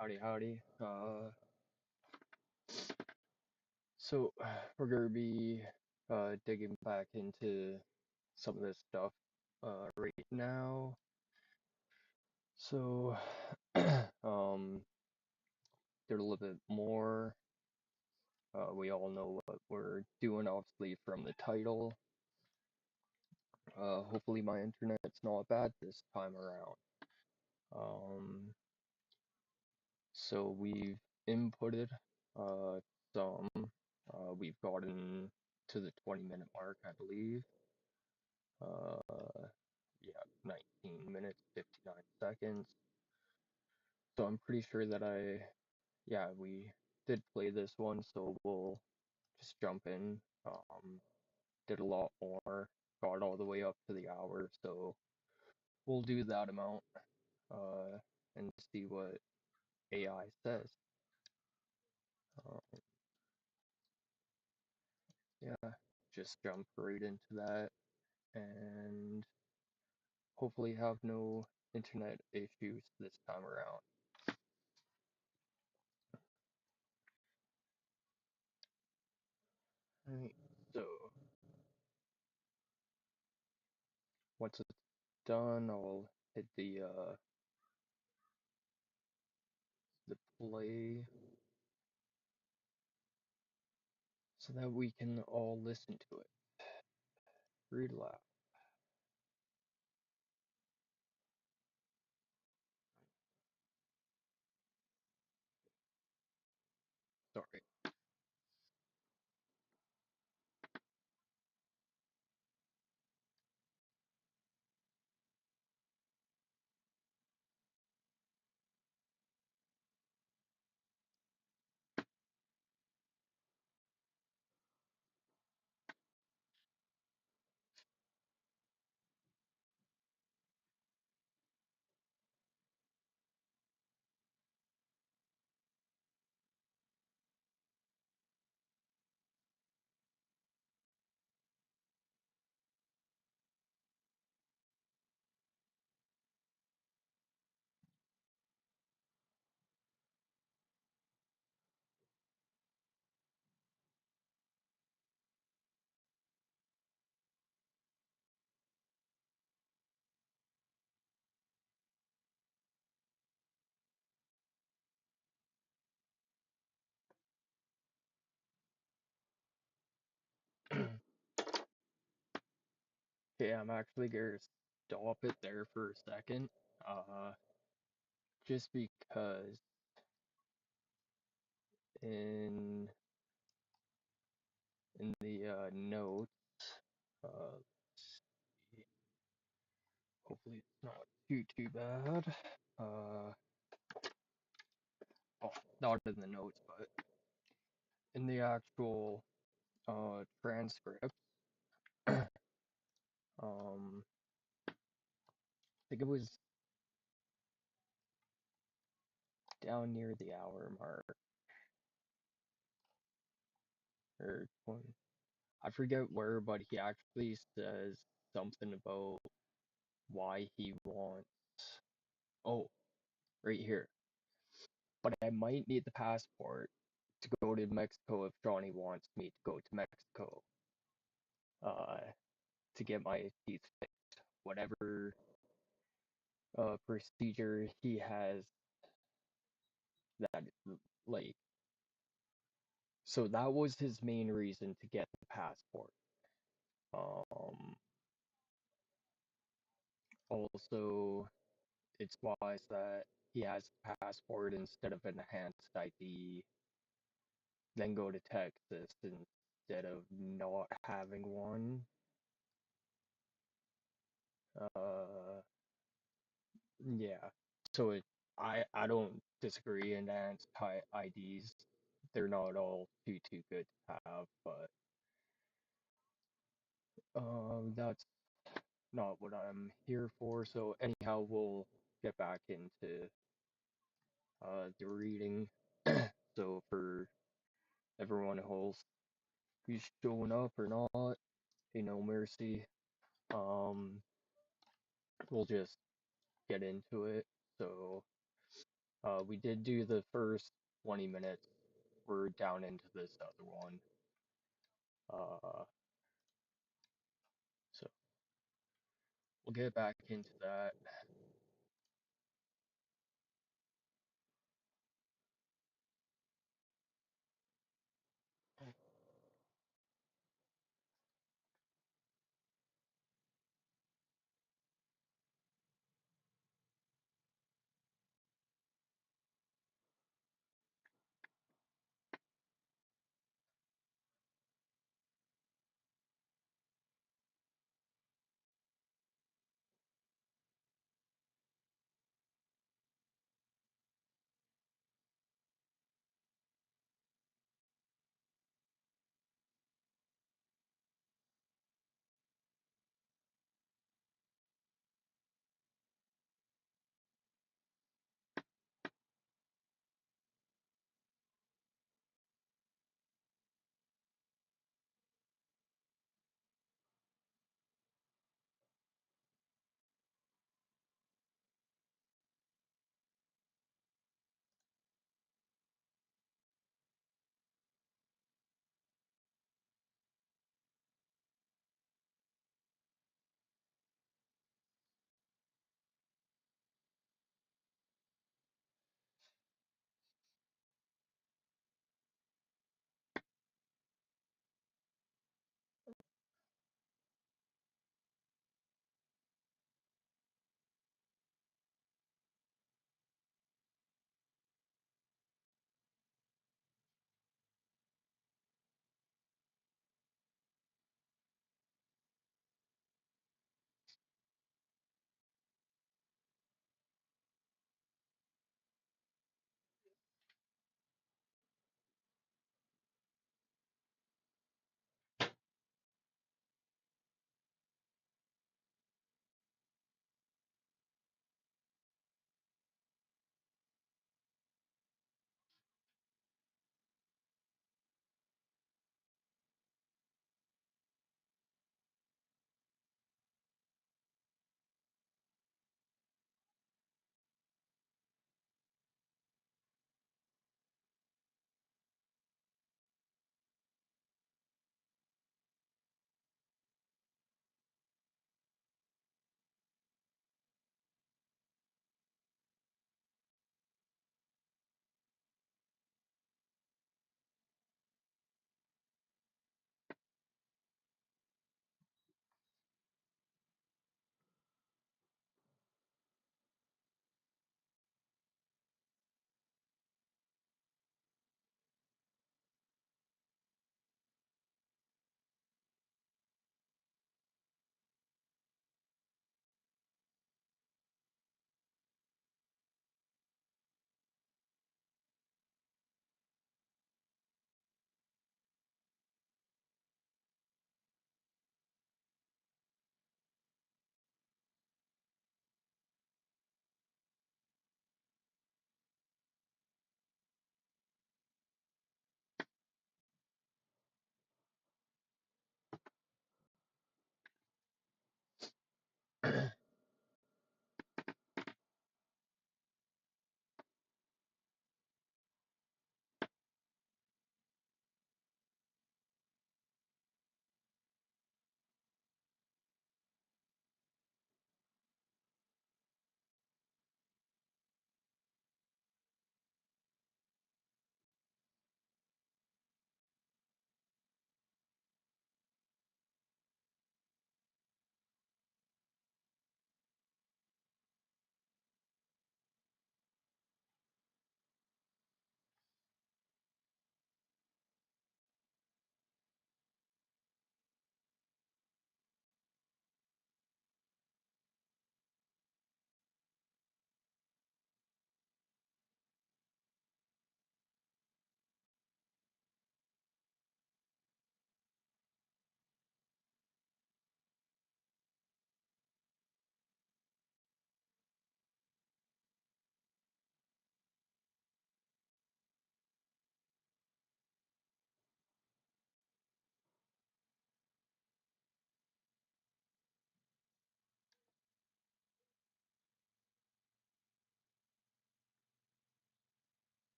Alright, howdy. So we're gonna be digging back into some of this stuff right now. So there's a little bit more. We all know what we're doing, obviously, from the title. Hopefully my internet's not bad this time around. So we've inputted some. We've gotten to the 20-minute mark, I believe. Yeah, 19 minutes, 59 seconds. So I'm pretty sure that we did play this one, so we'll just jump in. Did a lot more, got all the way up to the hour, so we'll do that amount, and see what AI says. Yeah, just jump right into that, and hopefully have no internet issues this time around. Alright, so once it's done, I'll hit the play so that we can all listen to it. Read aloud. Sorry. Okay, I'm actually gonna stop it there for a second. Just because in the notes, let's see. hopefully it's not too bad. Oh, not in the notes, but in the actual transcript, um, I think it was down near the hour mark, or I forget where, but he actually says something about why he wants. Oh, right here. But I might need the passport to go to Mexico if Johnny wants me to go to Mexico. Uh, to get my teeth fixed. Whatever procedure he has that like so that was his main reason to get the passport. Um Also it's wise that he has a passport instead of an enhanced ID, then go to Texas instead of not having one. Uh yeah. So I don't disagree in enhanced IDs. They're not all too good to have, but that's not what I'm here for. So anyhow, we'll get back into the reading. So for everyone who's showing up or not, you know, mercy. Um, we'll just get into it. So we did do the first 20 minutes. We're down into this other one. So we'll get back into that.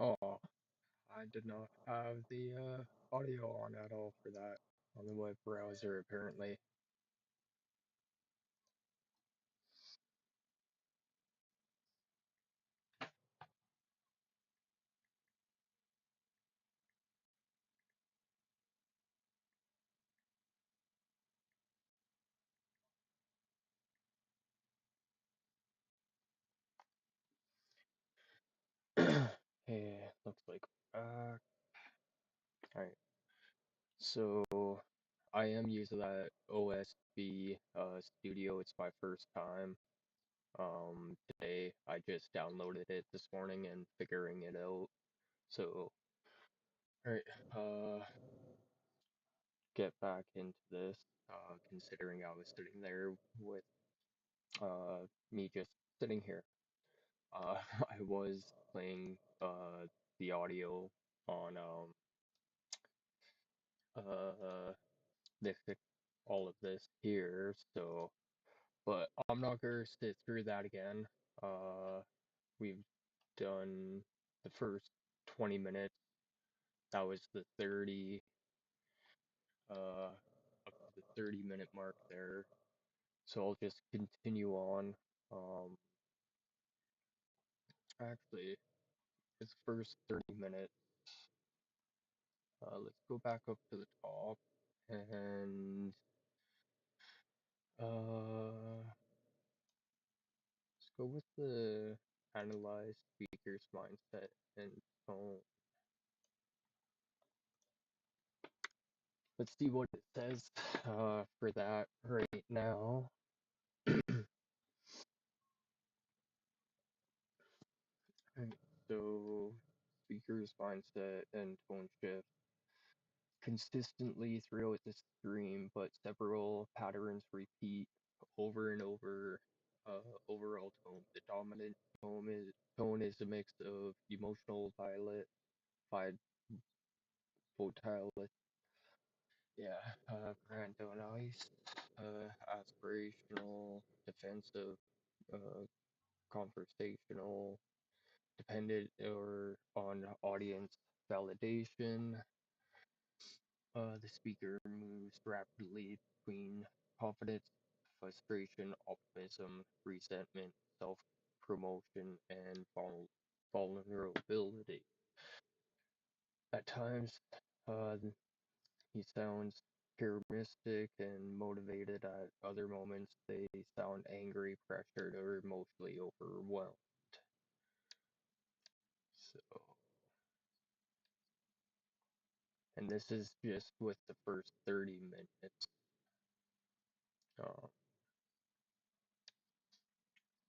Oh, I did not have the audio on at all for that on the web browser apparently. Hey, looks like alright. So I am using that OSB studio. It's my first time. Today I just downloaded it this morning and figuring it out. So alright, get back into this. Considering I was sitting there with me just sitting here. I was playing the audio on this all of this here, so but I'm not gonna sit through that again. We've done the first 20 minutes. That was the 30 up to the 30-minute mark there. So I'll just continue on. Um, Actually, it's first 30 minutes. Let's go back up to the top and let's go with the analyze speaker's mindset and tone. Let's see what it says for that right now. Right, so speaker's mindset and tone shift consistently throughout the stream, but several patterns repeat over and over. Overall tone. The dominant tone is a mix of emotional violet, vi volatile, yeah, grandiose, aspirational, defensive, uh, conversational, dependent or on audience validation. The speaker moves rapidly between confidence, frustration, optimism, resentment, self-promotion, and vulnerability. At times, he sounds pessimistic and motivated. At other moments, they sound angry, pressured, or emotionally overwhelmed. So, and this is just with the first 30 minutes. Uh,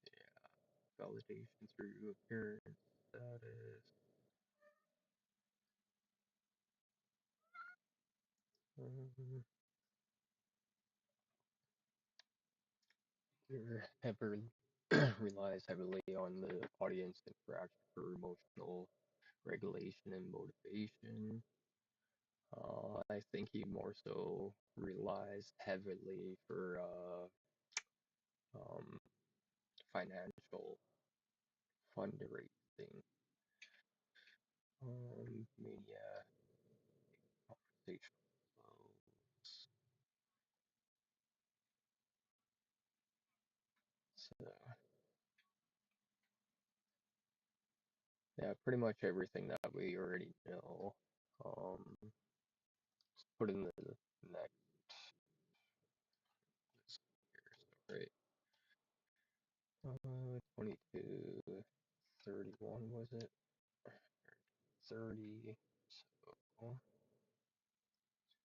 yeah, validation through appearance, status. Um, relies heavily on the audience interaction for emotional regulation and motivation. I think he more so relies heavily for um, financial fundraising, media, conversational flows. So yeah, pretty much everything that we already know. Let's put in the next right. 22, 31 was it? 30. So let's go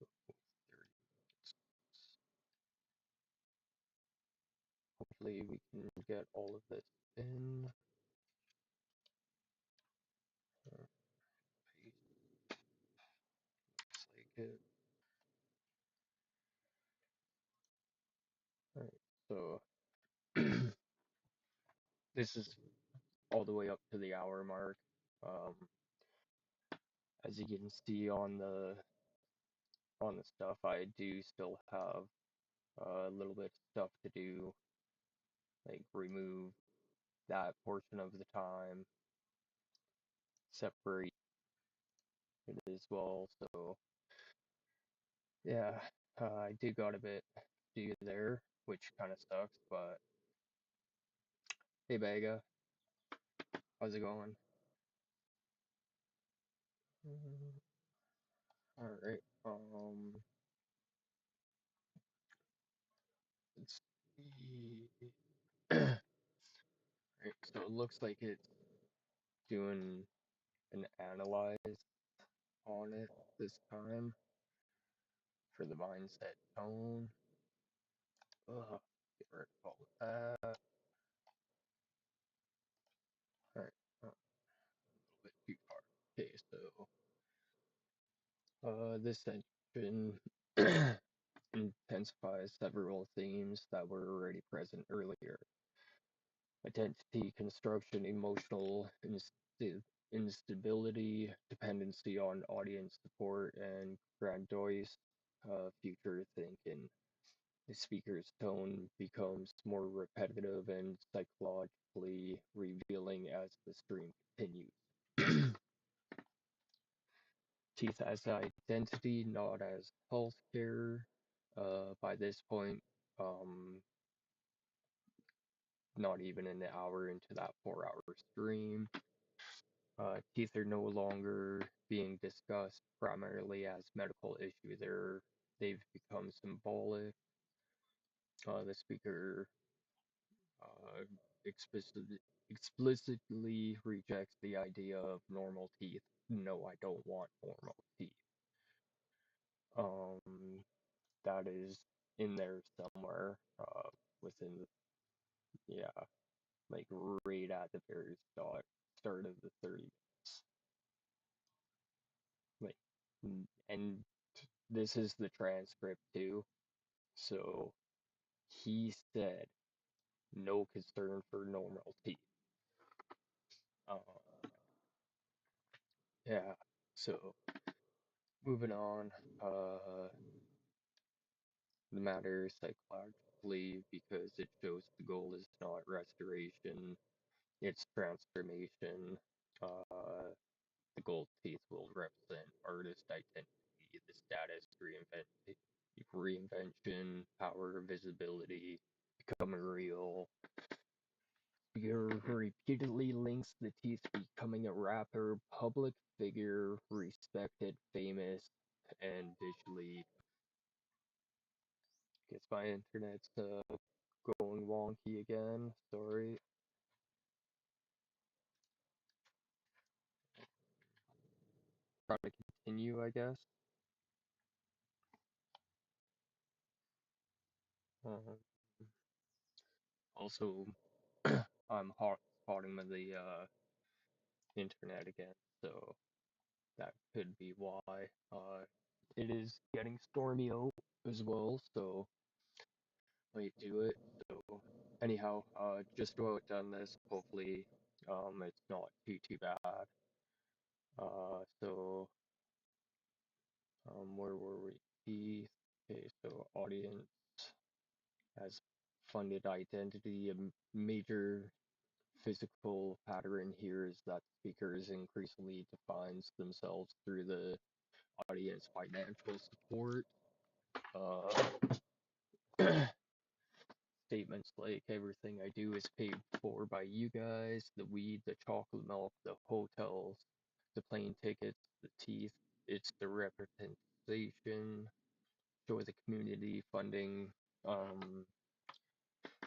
with 30. Hopefully we can get all of this in. Paste like it. Alright, so this is all the way up to the hour mark. Um, as you can see on the stuff, I do still have a little bit of stuff to do, like remove that portion of the time. separate it as well. So yeah, I did got a bit due there, which kind of sucks. But hey, Bega, how's it going? All right. Let's see. Right, so it looks like it's doing an analyze on it this time for the mindset tone. Get rid of all of that. Alright, a little bit too far. Okay, so this section intensifies several themes that were already present earlier. Identity construction, emotional instability, dependency on audience support, and grandiose future thinking. The speaker's tone becomes more repetitive and psychologically revealing as the stream continues. Teeth as identity, not as healthcare. By this point, um, not even an hour into that 4 hour stream, teeth are no longer being discussed primarily as medical issue. They've become symbolic. The speaker uh, explicitly rejects the idea of normal teeth. No, I don't want normal teeth. Um, that is in there somewhere, within yeah, like right at the very start of the 30 minutes. Like, and this is the transcript too. So he said no concern for normal teeth. Uh, yeah. So moving on. The matter psychologically because it shows the goal is not restoration, it's transformation. Uh, the gold teeth will represent artist identity, the status reinvention, power, visibility, becoming real. Speaker repeatedly links the teeth becoming a rapper, public figure, respected, famous, and visually. Guess my internet's going wonky again. Sorry. Try to continue, I guess. Um, Also, I'm hotspotting with the internet again, so that could be why. It is getting stormy out as well, so might do it. So anyhow, just about done this. Hopefully, it's not too bad. So where were we? Okay, so audience has funded identity. A major physical pattern here is that speakers increasingly defines themselves through the audience financial support. Statements like everything I do is paid for by you guys, the weed, the chocolate milk, the hotels, the plane tickets, the teeth, it's the representation, show the community funding, um,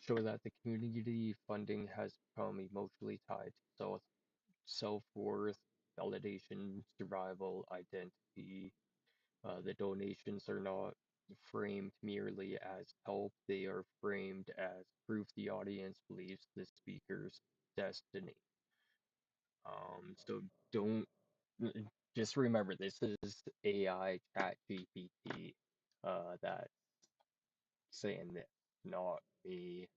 show that the community funding has become emotionally tied to self-worth, validation, survival, identity. The donations are not framed merely as help, they are framed as proof the audience believes the speaker's destiny. So don't just remember this is AI chat GPT that's saying this, not me.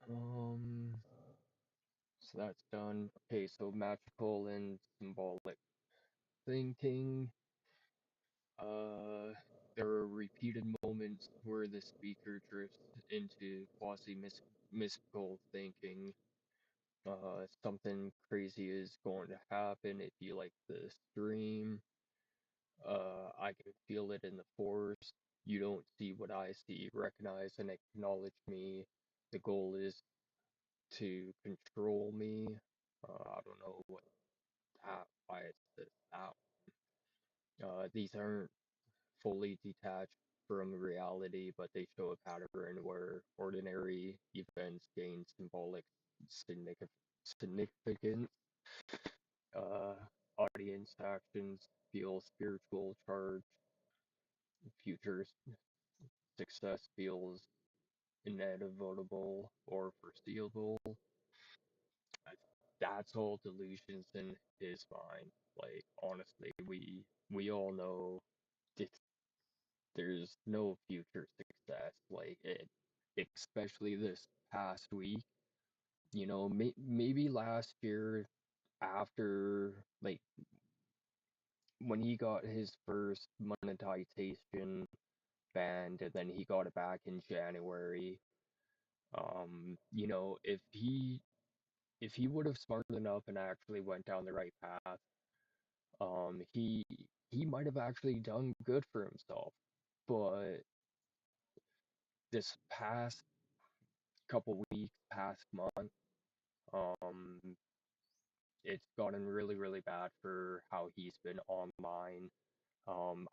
Um, so that's done. Okay, so magical and symbolic thinking. There are repeated moments where the speaker drifts into quasi mystical thinking. something crazy is going to happen if you like the stream. I can feel it in the force. You don't see what I see. Recognize and acknowledge me. The goal is to control me. I don't know why it says that. These aren't fully detached from reality, but they show a pattern where ordinary events gain symbolic significance. Uh, Audience actions feel spiritual charge. Future success feels inevitable or foreseeable. That's all delusions in his mind. Like honestly, we all know it's, there's no future success. Like it, especially this past week. You know, maybe last year after like when he got his first monetization banned, and then he got it back in January. You know, if he would have smartened up and actually went down the right path, he might have actually done good for himself. But this past couple weeks, past month, um, it's gotten really, really bad for how he's been online.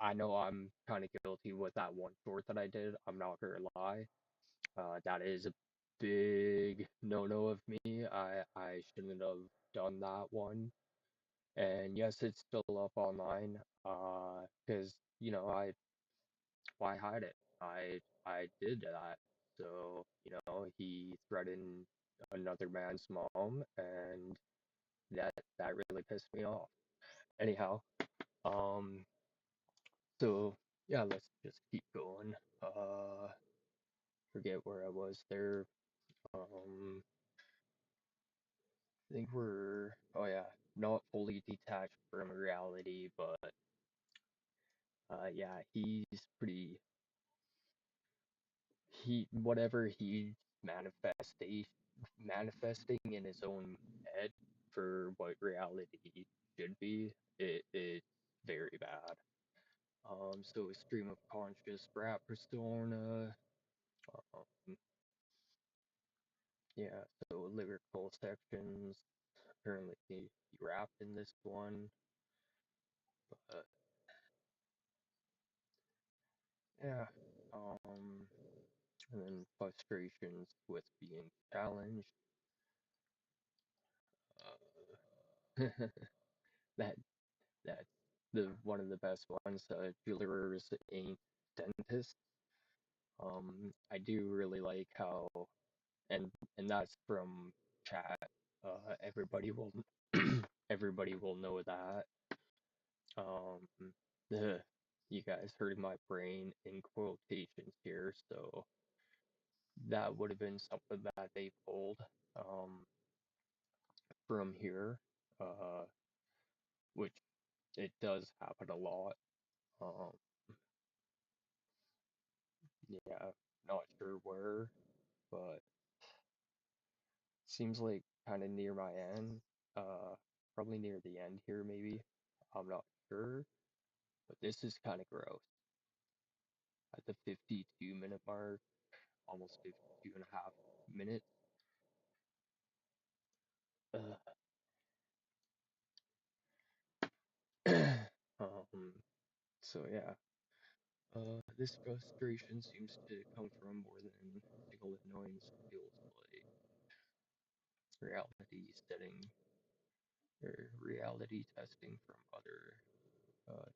I know I'm kind of guilty with that one short that I did. I'm not gonna lie. That is a big no-no of me. I shouldn't have done that one. And yes, it's still up online. Because you know, why hide it? I did that. So, you know, he threatened another man's mom, and that really pissed me off. Anyhow, um, so yeah, let's just keep going. Forget where I was there. Um, I think we're, oh yeah, not fully detached from reality, but yeah, he's pretty, whatever he's manifesting manifesting in his own head for what reality should be, it's very bad. So a stream of conscious rap persona, um, yeah, so lyrical sections. Apparently he rapped in this one, but yeah, and then frustrations with being challenged. That that's the one of the best ones. Jewelers ain't dentists. I do really like how, and that's from chat. Everybody will everybody will know that. The you guys heard my brain in quotations here, so that would have been something that they pulled um from here, uh, which it does happen a lot. Um, yeah, not sure where, but seems like kind of near my end. Probably near the end here, maybe. I'm not sure, but this is kind of gross. At the 52-minute mark, almost 52 and a half minutes. um, so yeah. This frustration seems to come from more than single annoyance. Feels like reality setting or reality testing from other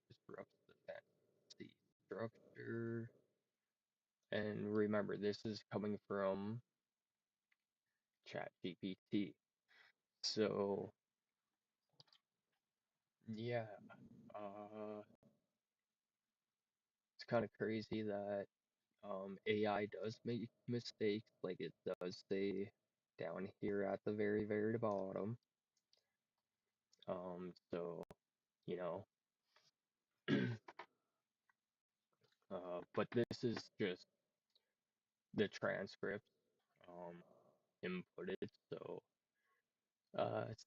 disrupts the fantasy structure. And remember, this is coming from ChatGPT. So yeah, uh, it's kind of crazy that AI does make mistakes, like it does say down here at the very, very bottom. So you know, but this is just the transcript um inputted. So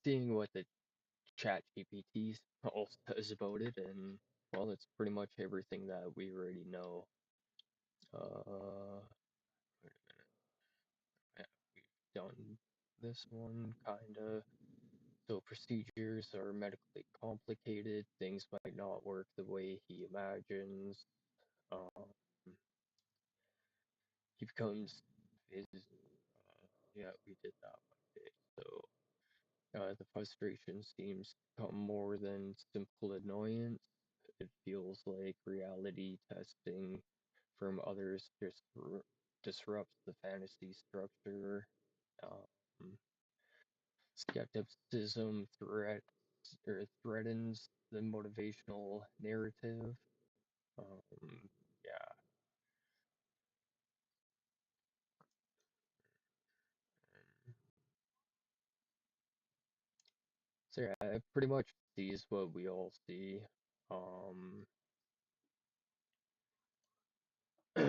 seeing what the chat GPT all says about it, and well, it's pretty much everything that we already know. Wait a minute. Yeah, we've done this one kinda. So procedures are medically complicated. Things might not work the way he imagines. Um, he becomes his. Yeah, we did that one day. So the frustration seems to come more than simple annoyance. It feels like reality testing from others just disrupts the fantasy structure. Um, Skepticism threatens the motivational narrative. Yeah. So yeah, it pretty much sees what we all see. Um, so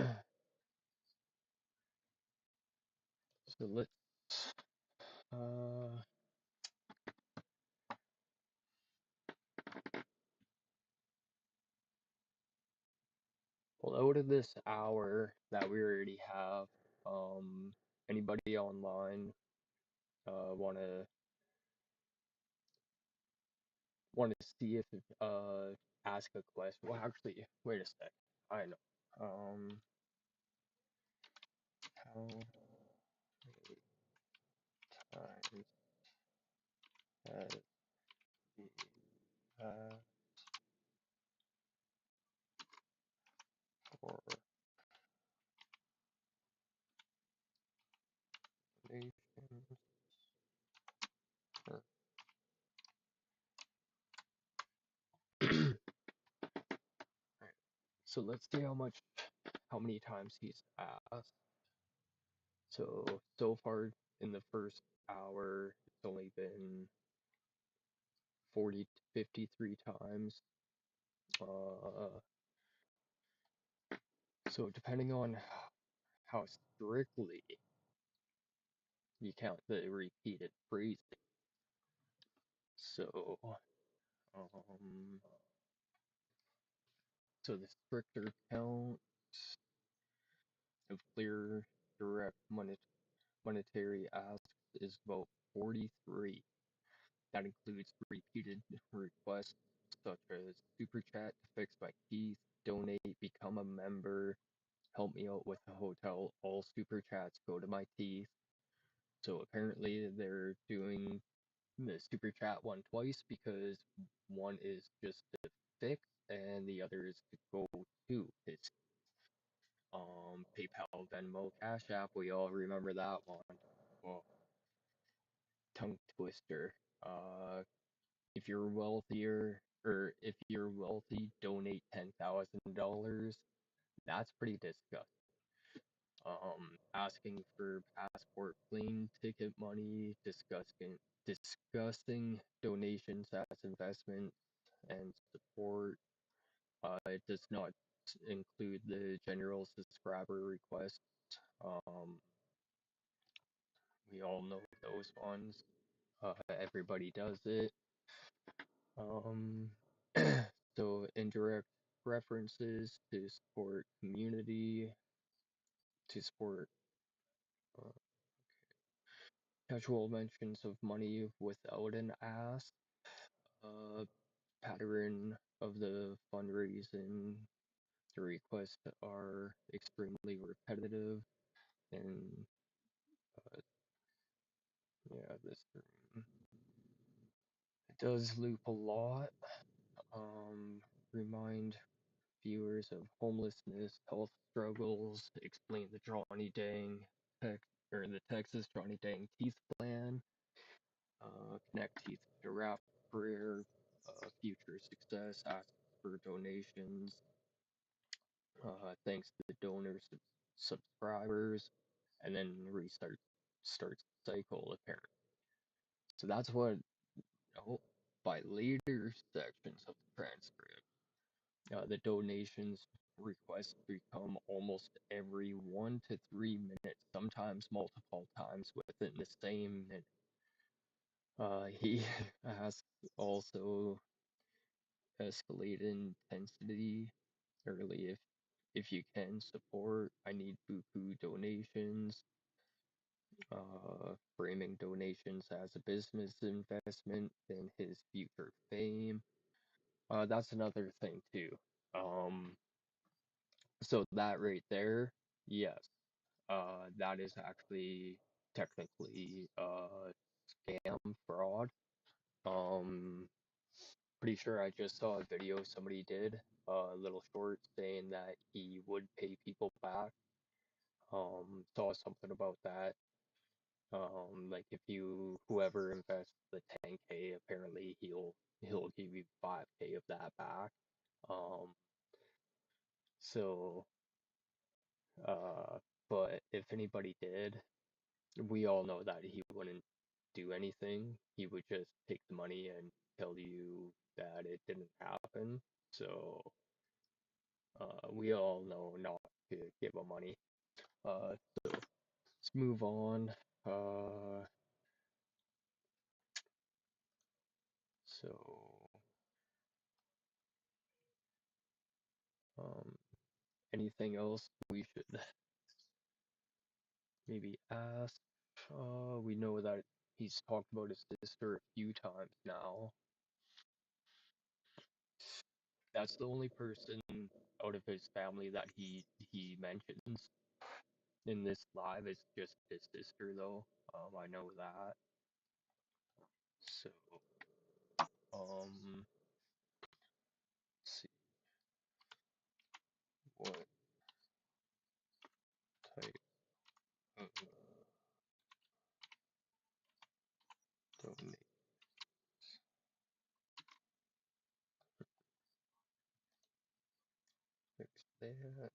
let's uh well, out of this hour that we already have, anybody online wanna see if ask a question? Well, actually, wait a sec. I know. How many times has he had for nations? Alright, so let's see how many times he's asked. So far in the first hour, it's only been 40 to 53 times. Uh, so depending on how strictly you count the repeated phrasing, so um, so the stricter count of clear, direct monetary asks is about 43. That includes repeated requests such as super chat to fix my teeth, donate, become a member, help me out with the hotel. All super chats go to my teeth. So apparently they're doing the super chat one twice because one is just to fix and the other is to go to his PayPal, Venmo, Cash App. We all remember that one. Well, tongue twister. Uh, if you're wealthier or if you're wealthy, donate $10,000. That's pretty disgusting. Asking for passport plane ticket money, discussing donations as investment and support. It does not include the general subscriber requests. Um, we all know those ones. Everybody does it. Um, so indirect references to support community, to support uh, casual mentions of money without an ask, pattern of the fundraising. The requests are extremely repetitive, and uh, yeah, this it does loop a lot. Remind viewers of homelessness, health struggles, explain the Johnny Dang the Texas Johnny Dang teeth plan, connect teeth to rap career, future success, ask for donations, thanks to the donors, subscribers, and then starts the cycle apparently. So that's what by later sections of the transcript. The donations requests become almost every 1 to 3 minutes, sometimes multiple times within the same minute. He asks also escalate intensity early if you can support. I need buku donations. Framing donations as a business investment in his future fame. That's another thing too. Um, so that right there, yes, that is actually technically scam fraud. Um, Pretty sure I just saw a video somebody did, a little short saying that he would pay people back. Saw something about that. Like if you whoever invests the 10K, apparently he'll give you 5K of that back. Um, so but if anybody did, we all know that he wouldn't do anything. He would just take the money and tell you that it didn't happen. So we all know not to give him money. So let's move on. Uh, so um, anything else we should maybe ask? We know that he's talked about his sister a few times now. That's the only person out of his family that he mentions in this live is just his sister though. I know that. So let's see what type of donate. Fix that.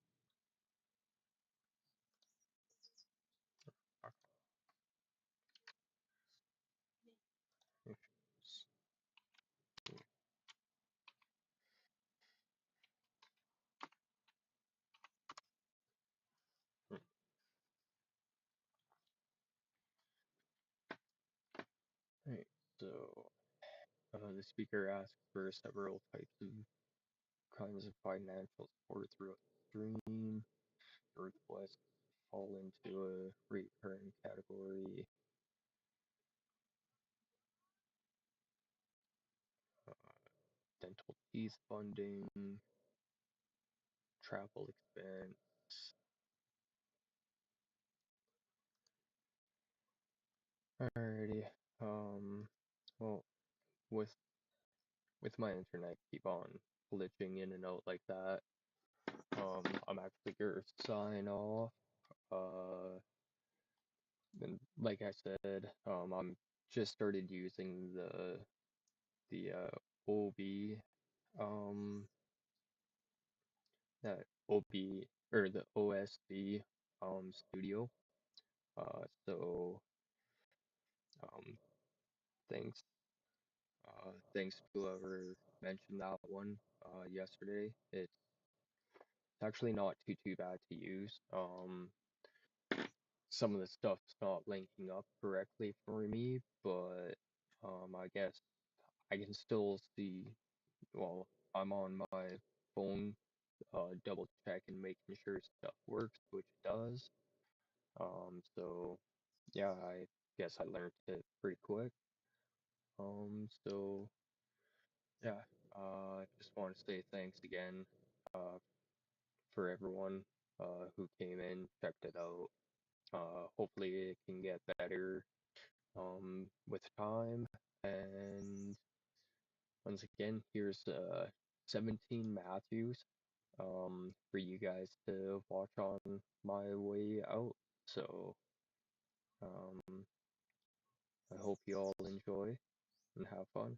Right, so the speaker asks for several types of kinds of financial support throughout the stream. The requests fall into a recurring category. Dental teeth funding, travel expense. Alrighty. Well, with my internet keep on glitching in and out like that, I'm actually gonna sign off. And like I said, I'm just started using the OB that OB or the OSB studio. So um thanks thanks to whoever mentioned that one yesterday. It's actually not too bad to use. Some of the stuff's not linking up correctly for me, but I guess I can still see. Well, I'm on my phone, double checking, making sure stuff works, which it does. So yeah, I guess I learned it pretty quick. So yeah, just want to say thanks again, for everyone, who came in, checked it out. Hopefully it can get better, with time. And once again, here's 17 Matthews, for you guys to watch on my way out. So um, I hope you all enjoy and have fun.